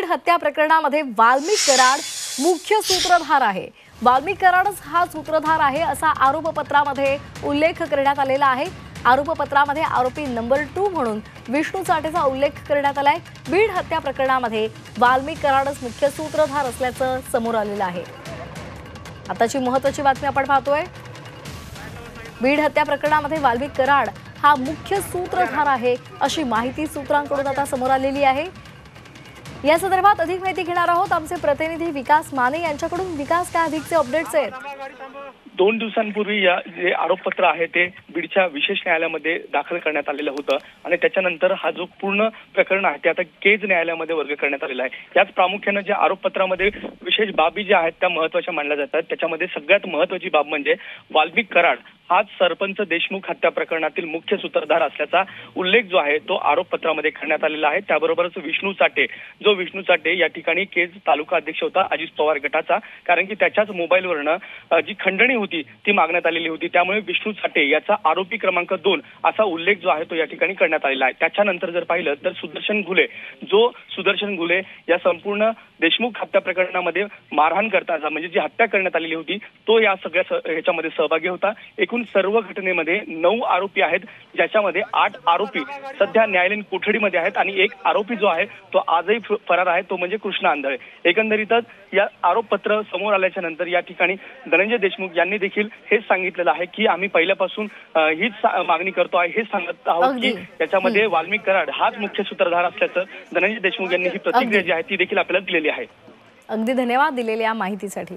हत्या प्रकरणामध्ये वाल्मिक कराड मुख्य सूत्रधार आहे। वाल्मिक कराडच हा सूत्रधार आहे असा आरोपपत्रामध्ये उल्लेख करण्यात आलेला आहे। आरोपपत्रामध्ये आरोपी नंबर 2 म्हणून विष्णू चाटेचा उल्लेख करण्यात आलाय। बीड हत्या प्रकरणामध्ये वाल्मिक कराडच मुख्य सूत्रधार असल्याचं समोर आलेलं आहे। आताची महत्त्वाची बातमी आपण पाहतोय। बीड हत्या प्रकरणामध्ये वाल्मिक कराड हा मुख्य सूत्रधार आहे अशी माहिती सूत्रांकडून आता समोर आलेली आहे। या संदर्भात अधिक माहिती घेणार आहोत आमचे प्रतिनिधी विकास माने यांच्याकडून। विकास, काय अधिकचे अपडेट्स आहेत? 2 दिवसांपूर्वी जे आरोपपत्र आहे ते बीडच्या विशेष न्यायालयामध्ये दाखल करण्यात आलेलं होतं आणि त्याच्यानंतर हा जो पूर्ण प्रकरण आहे ते आता केज न्यायालयामध्ये वर्ग करण्यात आलेला आहे। याच प्रामुख्याने जे आरोपपत्रामध्ये विशेष बाबी ज्या आहेत त्या महत्त्वाच्या मानल्या जातात। त्याच्यामध्ये सगळ्यात महत्त्वाची बाब म्हणजे वाल्मिक कराड हाच सरपंच देशमुख हत्या प्रकरणातील मुख्य सूत्रधार असल्याचा उल्लेख जो आहे तो आरोपपत्रामध्ये करण्यात आलेला आहे। त्याबरोबरच विष्णू चाटे या ठिकाणी केज तालुका अध्यक्ष होता अजित पवार गटाचा, कारण की त्याच्याच मोबाईलवरनं जी खंडणी होती ती मागण्यात आलेली होती। त्यामुळे विष्णू चाटे याचा आरोपी क्रमांक 2 असा उल्लेख जो आहे तो या ठिकाणी करण्यात आलेला आहे। त्याच्यानंतर जर पाहिलं तर सुदर्शन घुले या संपूर्ण देशमुख हत्या प्रकरणामध्ये मारहाण करताना म्हणजे जी हत्या करण्यात आलेली होती तो या सगळ्या ह्याच्यामध्ये सहभागी होता। एकूण सर्व घटनेमध्ये 9 आरोपी आहेत, ज्याच्यामध्ये 8 आरोपी सध्या न्यायालयीन कोठडीमध्ये आहेत आणि एक आरोपी जो आहे तो आजही फरार आहे, तो म्हणजे कृष्णा आंधळे। एकंदरीतच या आरोपपत्र समोर आल्याच्या नंतर या ठिकाणी धनंजय देशमुख यांनी देखील हेच सांगितलेलं आहे की आम्ही पहिल्यापासून हीच मागणी करतो आहे, हेच सांगत आहोत की याच्यामध्ये वाल्मिक कराड हाच मुख्य सूत्रधार असल्याचं धनंजय देशमुख यांनी ही प्रतिक्रिया जी आहे ती देखील आपल्याला दिलेली आहे। अगदी धन्यवाद दिलेल्या माहितीसाठी।